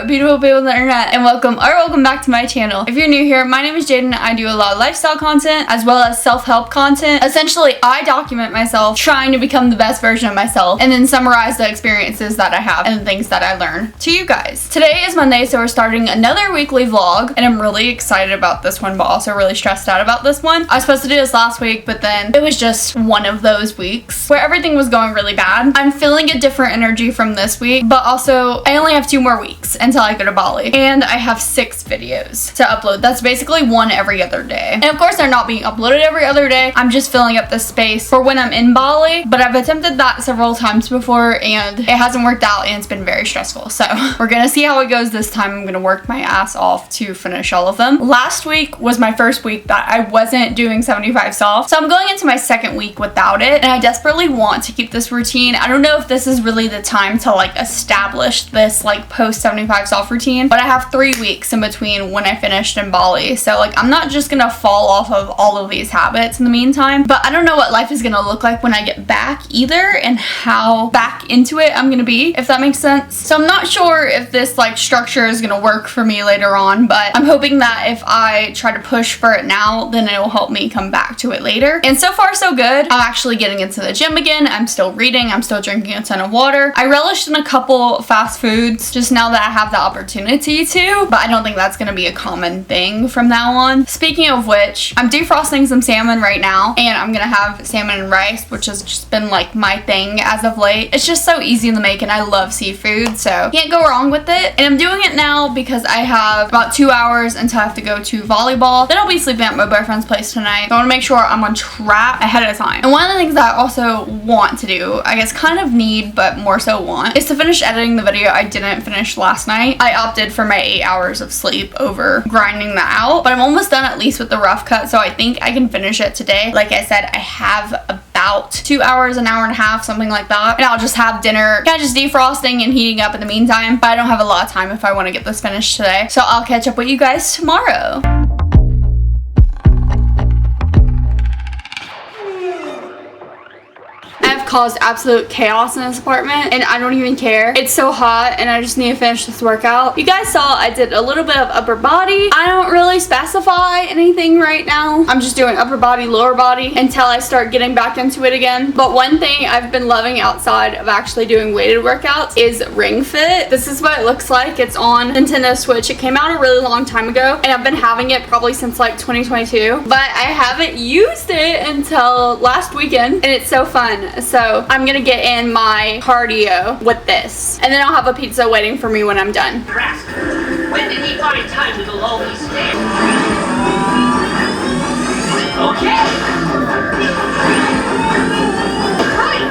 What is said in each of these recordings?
beautiful people on the internet, and welcome back to my channel. If you're new here, my name is Jaden. I do a lot of lifestyle content as well as self-help content. Essentially, I document myself trying to become the best version of myself and then summarize the experiences that I have and the things that I learn to you guys. Today is Monday, so we're starting another weekly vlog, and I'm really excited about this one, but also really stressed out about this one. I was supposed to do this last week, but then it was just one of those weeks where everything was going really bad. I'm feeling a different energy from this week, but also I only have 2 more weeks until I go to Bali, and I have 6 videos to upload. That's basically one every other day, and of course they're not being uploaded every other day. I'm just filling up the space for when I'm in Bali, but I've attempted that several times before and it hasn't worked out, and it's been very stressful. So we're gonna see how it goes this time. I'm gonna work my ass off to finish all of them. Last week was my first week that I wasn't doing 75 soft, so I'm going into my second week without it, and I desperately want to keep this routine. I don't know if this is really the time to like establish this like post 75 soft routine, but I have 3 weeks in between when I finished in Bali, so like I'm not just gonna fall off of all of these habits in the meantime. But I don't know what life is gonna look like when I get back either, and how back into it I'm gonna be, if that makes sense. So I'm not sure if this like structure is gonna work for me later on, but I'm hoping that if I try to push for it now, then it will help me come back to it later. And so far so good. I'm actually getting into the gym again. I'm still reading. I'm still drinking a ton of water. I relished in a couple fast foods just now that I have the opportunity to, but I don't think that's gonna be a common thing from now on. Speaking of which, I'm defrosting some salmon right now, and I'm gonna have salmon and rice, which has just been like my thing as of late. It's just so easy to make, and I love seafood, so can't go wrong with it. And I'm doing it now because I have about 2 hours until I have to go to volleyball. Then I'll be sleeping at my boyfriend's place tonight, so I want to make sure I'm on track ahead of time. And one of the things that I also want to do, I guess kind of need, but more so want, is to finish editing the video I didn't finish last night. I opted for my 8 hours of sleep over grinding that out, but I'm almost done at least with the rough cut, so I think I can finish it today. Like I said, I have about 2 hours, an hour and a half, something like that, and I'll just have dinner, kind of just defrosting and heating up in the meantime. But I don't have a lot of time if I want to get this finished today, so I'll catch up with you guys tomorrow. Caused absolute chaos in this apartment, and I don't even care. It's so hot, and I just need to finish this workout. You guys saw I did a little bit of upper body. I don't really specify anything right now. I'm just doing upper body, lower body until I start getting back into it again. But one thing I've been loving outside of actually doing weighted workouts is Ring Fit. This is what it looks like. It's on Nintendo Switch. It came out a really long time ago, and I've been having it probably since like 2022, but I haven't used it until last weekend, and it's so fun. So I'm gonna get in my cardio with this, and then I'll have a pizza waiting for me when I'm done. When did he find time to do all these things? Okay. Right.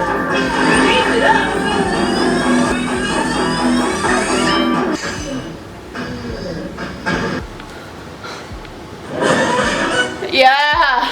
Raise it up. Yeah.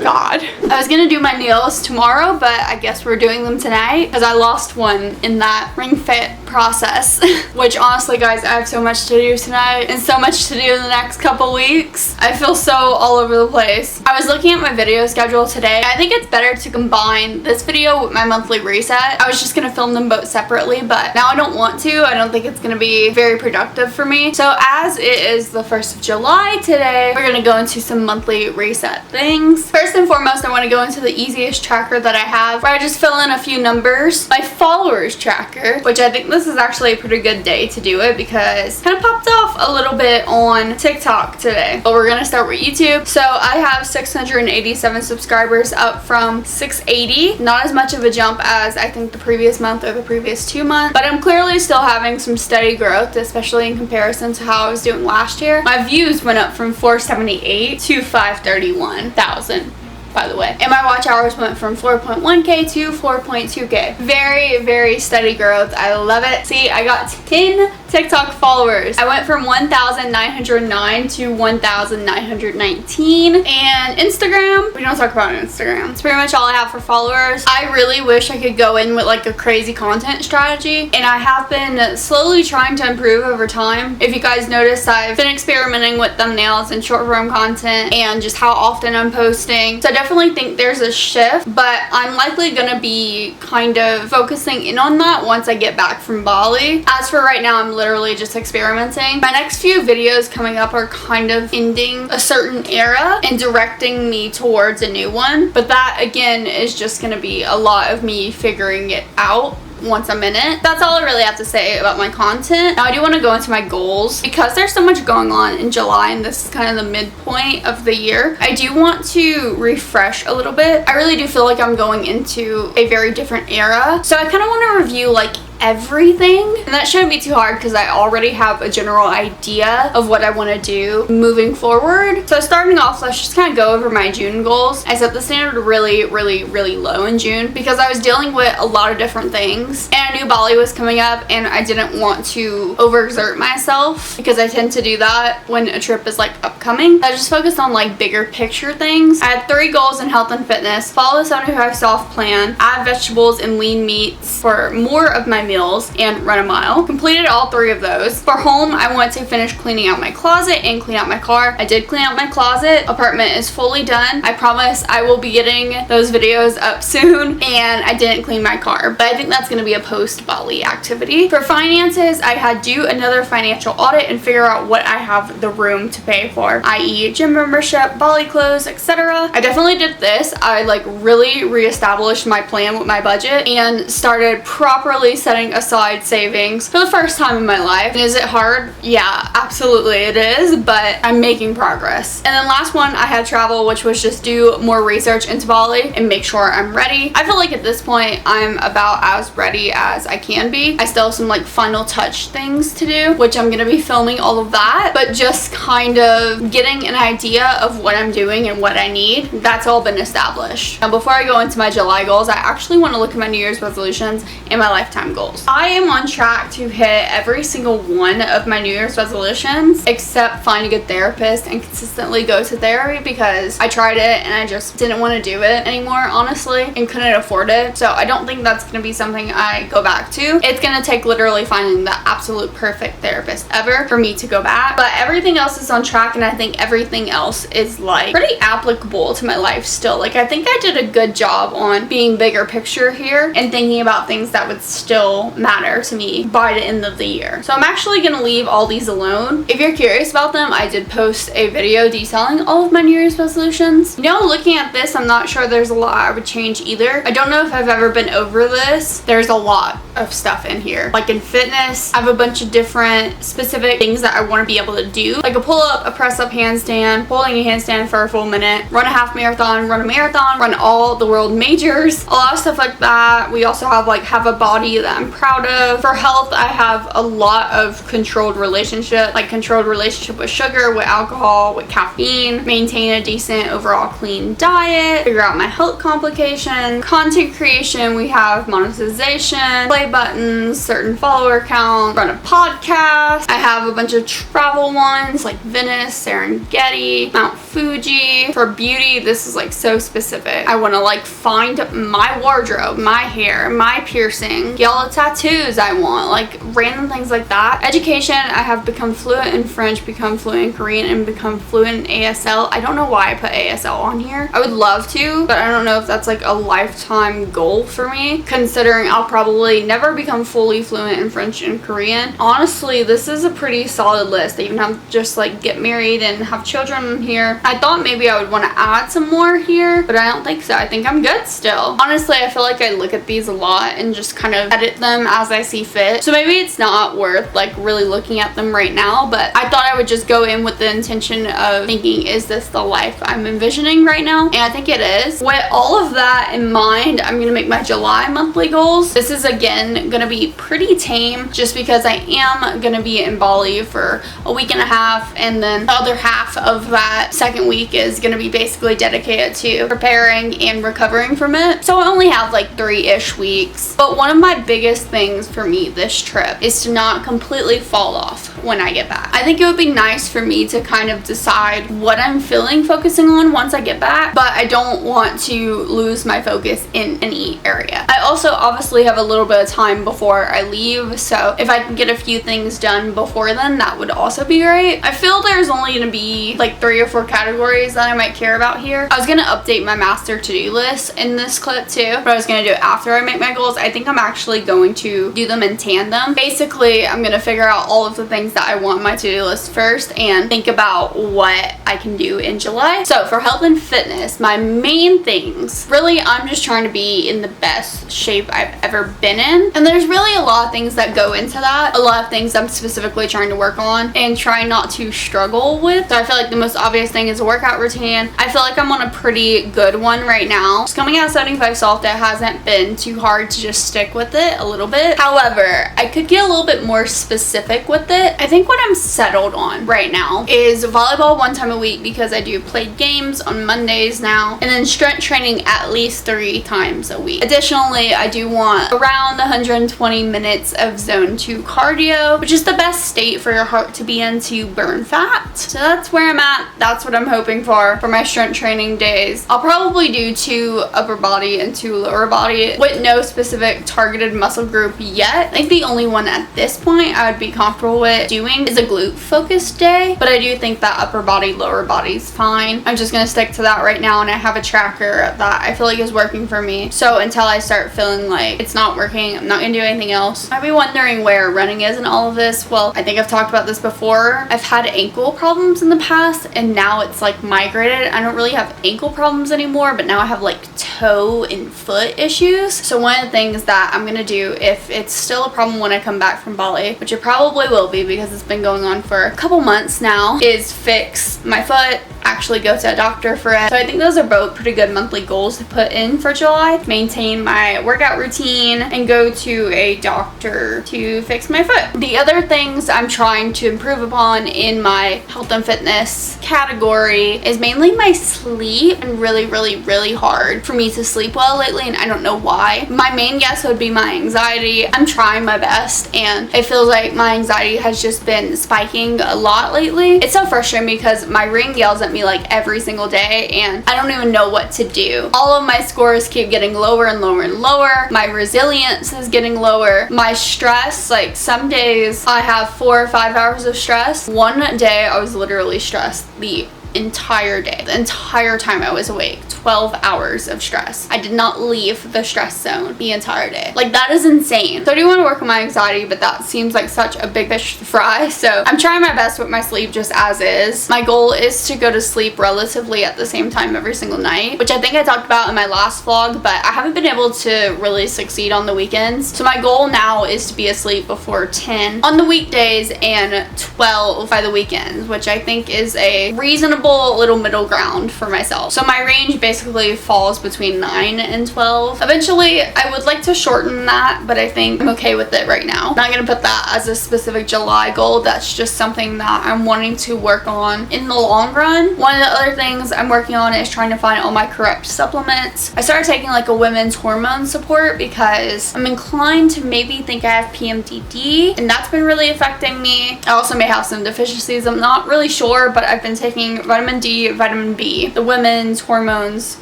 God. I was gonna do my nails tomorrow, but I guess we're doing them tonight because I lost one in that ring fit process. Which honestly, guys, I have so much to do tonight and so much to do in the next couple weeks. I feel so all over the place. I was looking at my video schedule today. I think it's better to combine this video with my monthly reset. I was just gonna film them both separately, but now I don't want to. I don't think it's gonna be very productive for me. So as it is the 1st of July today, we're gonna go into some monthly reset things. First and foremost, I want to go into the easiest tracker that I have, where I just fill in a few numbers. My followers tracker, which I think this is actually a pretty good day to do it because it kind of popped off a little bit on TikTok today. But we're gonna start with YouTube. So I have 687 subscribers, up from 680. Not as much of a jump as I think the previous month or the previous 2 months, but I'm clearly still having some steady growth, especially in comparison to how I was doing last year. My views went up from 478 to 531,000. by the way. And my watch hours went from 4.1k to 4.2k. Very, very steady growth. I love it. See, I got 10 TikTok followers. I went from 1,909 to 1,919. And Instagram, we don't talk about Instagram. It's pretty much all I have for followers. I really wish I could go in with like a crazy content strategy, and I have been slowly trying to improve over time. If you guys notice, I've been experimenting with thumbnails and short form content and just how often I'm posting. So I definitely think there's a shift, but I'm likely gonna be kind of focusing in on that once I get back from Bali. As for right now, I'm literally just experimenting. My next few videos coming up are kind of ending a certain era and directing me towards a new one. But that again is just gonna be a lot of me figuring it out once I'm in it. That's all I really have to say about my content. Now I do want to go into my goals because there's so much going on in July and this is kind of the midpoint of the year. I do want to refresh a little bit. I really do feel like I'm going into a very different era. So I kind of want to review like everything, and that shouldn't be too hard because I already have a general idea of what I want to do moving forward. So starting off, let's just kind of go over my June goals. I set the standard really low in June because I was dealing with a lot of different things and I knew Bali was coming up and I didn't want to overexert myself because I tend to do that when a trip is like upcoming. I just focused on like bigger picture things. I had 3 goals in health and fitness: follow the 75 soft plan, add vegetables and lean meats for more of my meals, and run a mile. Completed all 3 of those. For home, I want to finish cleaning out my closet and clean out my car. I did clean out my closet. Apartment is fully done. I promise I will be getting those videos up soon, and I didn't clean my car, but I think that's going to be a post-Bali activity. For finances, I had to do another financial audit and figure out what I have the room to pay for, i.e. gym membership, Bali clothes, etc. I definitely did this. I like really reestablished my plan with my budget and started properly setting aside savings for the first time in my life. And is it hard? Yeah, absolutely it is, but I'm making progress. And then last one, I had travel, which was just do more research into Bali and make sure I'm ready. I feel like at this point I'm about as ready as I can be. I still have some like final touch things to do, which I'm gonna be filming all of that, but just kind of getting an idea of what I'm doing and what I need. That's all been established. Now before I go into my July goals, I actually want to look at my New Year's resolutions and my lifetime goals. I am on track to hit every single one of my New Year's resolutions except find a good therapist and consistently go to therapy because I tried it and I just didn't want to do it anymore, honestly, and couldn't afford it. So I don't think that's going to be something I go back to. It's going to take literally finding the absolute perfect therapist ever for me to go back. But everything else is on track and I think everything else is like pretty applicable to my life still. Like I think I did a good job on being bigger picture here and thinking about things that would still matter to me by the end of the year. So I'm actually gonna leave all these alone. If you're curious about them, I did post a video detailing all of my New Year's resolutions. You know, looking at this, I'm not sure there's a lot I would change either. I don't know if I've ever been over this. There's a lot of stuff in here. Like in fitness, I have a bunch of different specific things that I want to be able to do. Like a pull-up, a press-up handstand, holding a handstand for a full minute, run a half marathon, run a marathon, run all the world majors, a lot of stuff like that. We also have like have a body that I'm proud of. For health, I have a lot of controlled relationship with sugar, with alcohol, with caffeine, maintain a decent overall clean diet, figure out my health complications, content creation, we have monetization, play buttons, certain follower count, run a podcast. I have a bunch of travel ones like Venice, Serengeti, Mount Fuji. For beauty, this is like so specific. I want to like find my wardrobe, my hair, my piercing, get all the tattoos I want, like random things like that. Education, I have become fluent in French, become fluent in Korean, and become fluent in ASL. I don't know why I put ASL on here. I would love to, but I don't know if that's like a lifetime goal for me, considering I'll probably never become fully fluent in French and Korean. Honestly, this is a pretty solid list. I even have just like get married and have children here. I thought maybe I would want to add some more here, but I don't think so. I think I'm good still. Honestly, I feel like I look at these a lot and just kind of edit them as I see fit. So maybe it's not worth like really looking at them right now, but I thought I would just go in with the intention of thinking, is this the life I'm envisioning right now? And I think it is. With all of that in mind, I'm gonna make my July monthly goals. This is again gonna be pretty tame just because I am gonna be in Bali for a week and a half, and then the other half of that second week is gonna be basically dedicated to preparing and recovering from it. So I only have like 3-ish weeks. But one of my biggest things for me this trip is to not completely fall off when I get back. I think it would be nice for me to kind of decide what I'm feeling focusing on once I get back, but I don't want to lose my focus in any area. I also obviously have a little bit of time before I leave, so if I can get a few things done before then, that would also be great. I feel there's only gonna be like 3 or 4 categories that I might care about here. I was gonna update my master to-do list in this clip too, but I was gonna do it after I make my goals. I think I'm actually going going to do them in tandem. Basically, I'm going to figure out all of the things that I want on my to-do list first and think about what I can do in July. So for health and fitness, my main things, really, I'm just trying to be in the best shape I've ever been in. And there's really a lot of things that go into that. A lot of things I'm specifically trying to work on and try not to struggle with. So I feel like the most obvious thing is a workout routine. I feel like I'm on a pretty good one right now. Just coming out of 75 soft, it hasn't been too hard to just stick with it a little bit. However, I could get a little bit more specific with it. I think what I'm settled on right now is volleyball 1 time a week because I do play games on Mondays now, and then strength training at least 3 times a week. Additionally, I do want around 120 minutes of zone 2 cardio, which is the best state for your heart to be in to burn fat. So that's where I'm at. That's what I'm hoping for my strength training days. I'll probably do 2 upper body and 2 lower body with no specific targeted muscle group yet. I think the only one at this point I would be comfortable with doing is a glute focused day, but I do think that upper body, lower body is fine. I'm just gonna stick to that right now, and I have a tracker that I feel like is working for me. So until I start feeling like it's not working, I'm not gonna do anything else. I'd be wondering where running is in all of this. Well, I think I've talked about this before. I've had ankle problems in the past, and now it's like migrated. I don't really have ankle problems anymore, but now I have like toe and foot issues. So one of the things that I'm gonna do, if it's still a problem when I come back from Bali, which it probably will be because it's been going on for a couple months now, is fix my foot, actually go to a doctor for it. So I think those are both pretty good monthly goals to put in for July. Maintain my workout routine and go to a doctor to fix my foot. The other things I'm trying to improve upon in my health and fitness category is mainly my sleep, and really hard for me to sleep well lately, and I don't know why. My main guess would be my anxiety. I'm trying my best, and it feels like my anxiety has just been spiking a lot lately. It's so frustrating because my ring yells at me like every single day, and I don't even know what to do. All of my scores keep getting lower and lower and lower. My resilience is getting lower. My stress, like some days I have 4 or 5 hours of stress. One day I was literally stressed the entire day. The entire time I was awake. 12 hours of stress. I did not leave the stress zone the entire day. Like, that is insane. So I do want to work on my anxiety, but that seems like such a big fish to fry. So I'm trying my best with my sleep just as is. My goal is to go to sleep relatively at the same time every single night, which I think I talked about in my last vlog, but I haven't been able to really succeed on the weekends. So my goal now is to be asleep before 10 on the weekdays and 12 by the weekends, which I think is a reasonable little middle ground for myself. So my range basically falls between 9 and 12. Eventually, I would like to shorten that, but I think I'm okay with it right now. Not gonna put that as a specific July goal. That's just something that I'm wanting to work on in the long run. One of the other things I'm working on is trying to find all my correct supplements. I started taking like a women's hormone support because I'm inclined to maybe think I have PMDD, and that's been really affecting me. I also may have some deficiencies. I'm not really sure, but I've been taking vitamin D, vitamin B, the women's hormones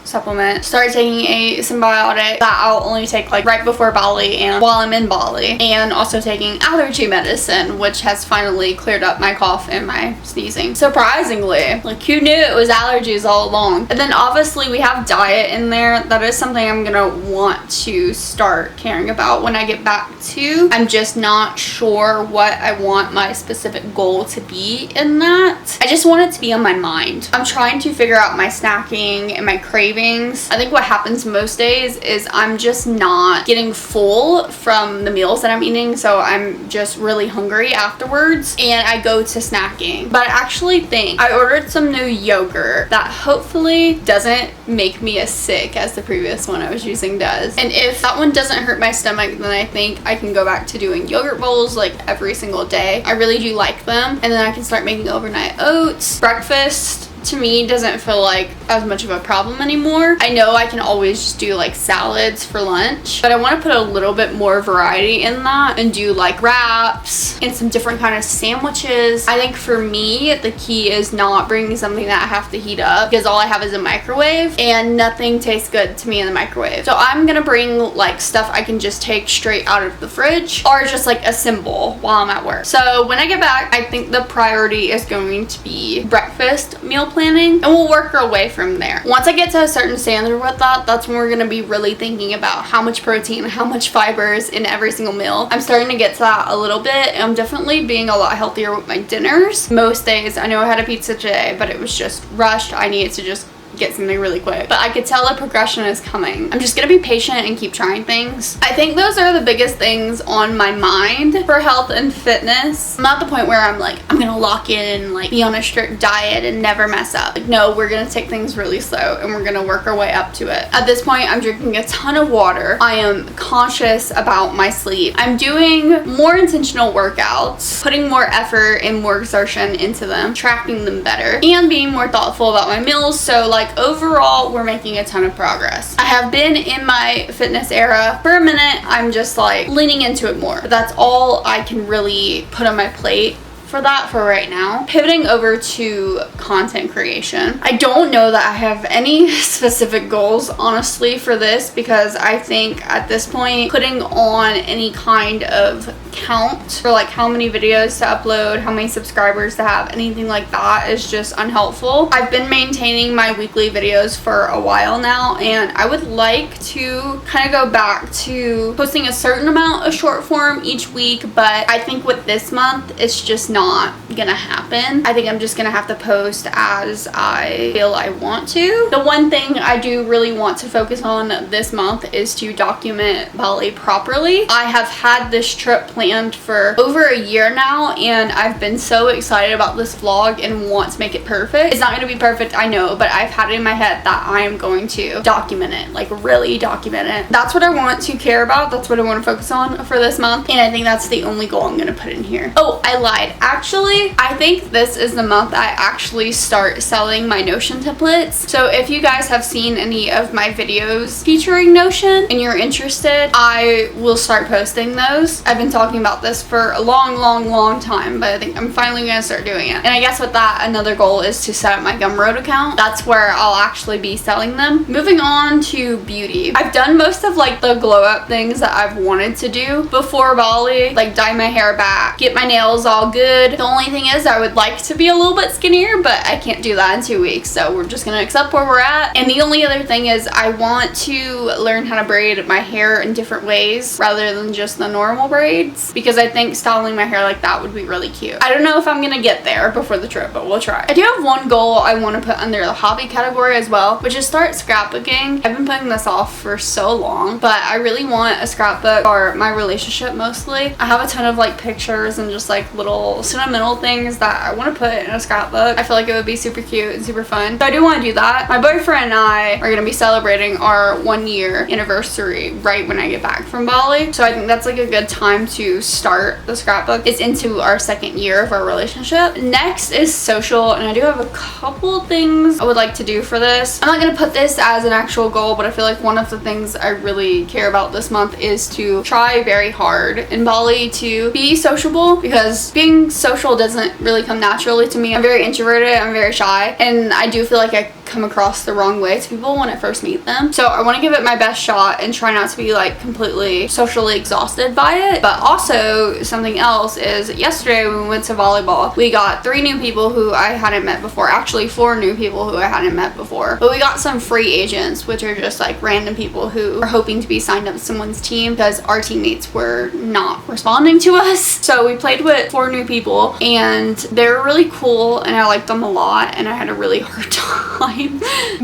supplement. Started taking a symbiotic that I'll only take like right before Bali and while I'm in Bali, and also taking allergy medicine, which has finally cleared up my cough and my sneezing. Surprisingly, like, who knew it was allergies all along? And then obviously we have diet in there. That is something I'm gonna want to start caring about when I get back to. I'm just not sure what I want my specific goal to be in that. I just want it to be on my mind. I'm trying to figure out my snacking and my cravings. I think what happens most days is I'm just not getting full from the meals that I'm eating, so I'm just really hungry afterwards, and I go to snacking. But I actually think I ordered some new yogurt that hopefully doesn't make me as sick as the previous one I was using does. And if that one doesn't hurt my stomach, then I think I can go back to doing yogurt bowls like every single day. I really do like them. And then I can start making overnight oats. Breakfast to me doesn't feel like as much of a problem anymore. I know I can always just do like salads for lunch, but I want to put a little bit more variety in that and do like wraps and some different kind of sandwiches. I think for me the key is not bringing something that I have to heat up, because all I have is a microwave and nothing tastes good to me in the microwave. So I'm gonna bring like stuff I can just take straight out of the fridge, or just like assemble while I'm at work. So when I get back, I think the priority is going to be breakfast meal planning, and we'll work our way from from there. Once I get to a certain standard with that, that's when we're gonna be really thinking about how much protein, how much fibers in every single meal. I'm starting to get to that a little bit. I'm definitely being a lot healthier with my dinners. Most days, I know I had a pizza today, but it was just rushed. I needed to just get something really quick, but I could tell the progression is coming. I'm just gonna be patient and keep trying things. I think those are the biggest things on my mind for health and fitness. I'm not at the point where I'm like, I'm gonna lock in and like be on a strict diet and never mess up. Like, no, we're gonna take things really slow and we're gonna work our way up to it. At this point, I'm drinking a ton of water. I am conscious about my sleep. I'm doing more intentional workouts, putting more effort and more exertion into them, tracking them better, and being more thoughtful about my meals. So like overall, we're making a ton of progress. I have been in my fitness era for a minute. I'm just like leaning into it more. But that's all I can really put on my plate for that for right now. Pivoting over to content creation. I don't know that I have any specific goals, honestly, for this, because I think at this point, putting on any kind of count for like how many videos to upload, how many subscribers to have, anything like that is just unhelpful. I've been maintaining my weekly videos for a while now, and I would like to kind of go back to posting a certain amount of short form each week, but I think with this month, it's just not gonna happen. I think I'm just gonna have to post as I feel I want to. The one thing I do really want to focus on this month is to document Bali properly. I have had this trip planned for over a year now, and I've been so excited about this vlog and want to make it perfect. It's not gonna be perfect, I know, but I've had it in my head that I am going to document it, like really document it. That's what I want to care about. That's what I want to focus on for this month, and I think that's the only goal I'm gonna put in here. Oh, I lied. Actually, I think this is the month I actually start selling my Notion templates. So if you guys have seen any of my videos featuring Notion and you're interested, I will start posting those. I've been talking about this for a long time, but I think I'm finally gonna start doing it. And I guess with that, another goal is to set up my Gumroad account. That's where I'll actually be selling them. Moving on to beauty. I've done most of like the glow up things that I've wanted to do before Bali, like dye my hair back, get my nails all good. The only thing is I would like to be a little bit skinnier, but I can't do that in 2 weeks, so we're just gonna accept where we're at. And the only other thing is I want to learn how to braid my hair in different ways rather than just the normal braids, because I think styling my hair like that would be really cute. I don't know if I'm gonna get there before the trip, but we'll try. I do have one goal I want to put under the hobby category as well, which is start scrapbooking. I've been putting this off for so long, but I really want a scrapbook for my relationship mostly. I have a ton of like pictures and just like little sentimental things that I want to put in a scrapbook. I feel like it would be super cute and super fun. So I do want to do that. My boyfriend and I are going to be celebrating our 1-year anniversary right when I get back from Bali. So I think that's like a good time to start the scrapbook. It's into our 2nd year of our relationship. Next is social, and I do have a couple things I would like to do for this. I'm not going to put this as an actual goal, but I feel like one of the things I really care about this month is to try very hard in Bali to be sociable, because being social doesn't really come naturally to me. I'm very introverted, I'm very shy, and I do feel like I come across the wrong way to people when I first meet them. So I want to give it my best shot and try not to be like completely socially exhausted by it. But also something else is yesterday when we went to volleyball, we got 3 new people who I hadn't met before. Actually 4 new people who I hadn't met before. But we got some free agents, which are just like random people who are hoping to be signed up to someone's team because our teammates were not responding to us. So we played with 4 new people, and they're really cool, and I liked them a lot, and I had a really hard time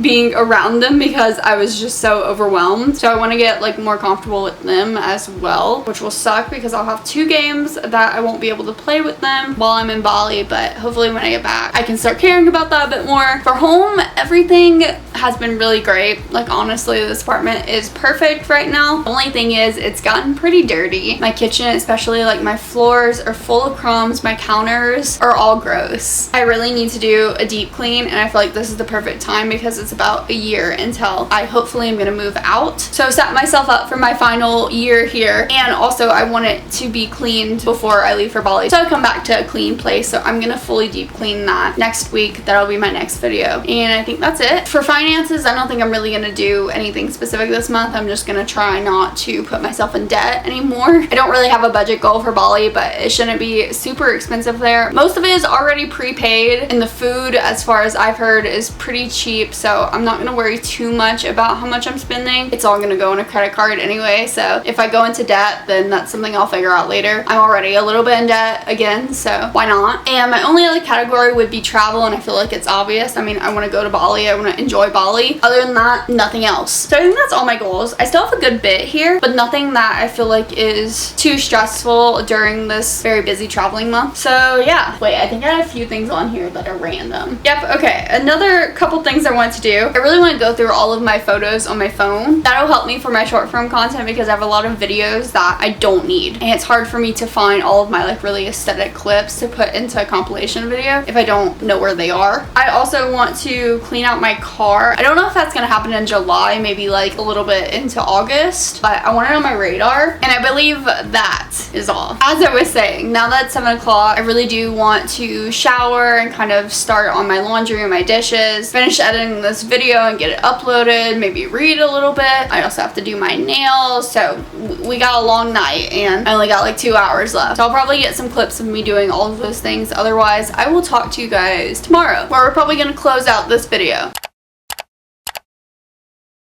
being around them because I was just so overwhelmed. So I want to get like more comfortable with them as well, which will suck because I'll have 2 games that I won't be able to play with them while I'm in Bali, but hopefully when I get back I can start caring about that a bit more. For home, everything has been really great. Like honestly, this apartment is perfect right now. The only thing is it's gotten pretty dirty. My kitchen, especially, like my floors are full of crumbs, my counters are all gross. I really need to do a deep clean, and I feel like this is the perfect time because it's about a year until I hopefully am gonna move out. So I set myself up for my final year here, and also I want it to be cleaned before I leave for Bali, so I come back to a clean place. So I'm gonna fully deep clean that next week. That'll be my next video, and I think that's it. For finances, I don't think I'm really gonna do anything specific this month. I'm just gonna try not to put myself in debt anymore. I don't really have a budget goal for Bali, but it shouldn't be super expensive there. Most of it is already prepaid, and the food, as far as I've heard, is pretty cheap, so I'm not gonna worry too much about how much I'm spending. It's all gonna go on a credit card anyway, so if I go into debt, then that's something I'll figure out later. I'm already a little bit in debt again, so why not? And my only other category would be travel, and I feel like it's obvious. I mean, I want to go to Bali. I want to enjoy Bali. Other than that, nothing else. So I think that's all my goals. I still have a good bit here, but nothing that I feel like is too stressful during this very busy traveling month. So yeah. Wait, I think I have a few things on here that are random. Yep, okay. Another couple things I want to do. I really want to go through all of my photos on my phone. That'll help me for my short form content because I have a lot of videos that I don't need. And it's hard for me to find all of my like really aesthetic clips to put into a compilation video if I don't know where they are. I also want to clean out my car. I don't know if that's gonna happen in July, maybe like a little bit into August, but I want it on my radar, and I believe that is all. As I was saying, now that it's 7 o'clock, I really do want to shower and kind of start on my laundry and my dishes, finish editing this video and get it uploaded, maybe read a little bit. I also have to do my nails, so we got a long night and I only got like 2 hours left. So I'll probably get some clips of me doing all of those things. Otherwise, I will talk to you guys tomorrow, where we're probably gonna close out this video.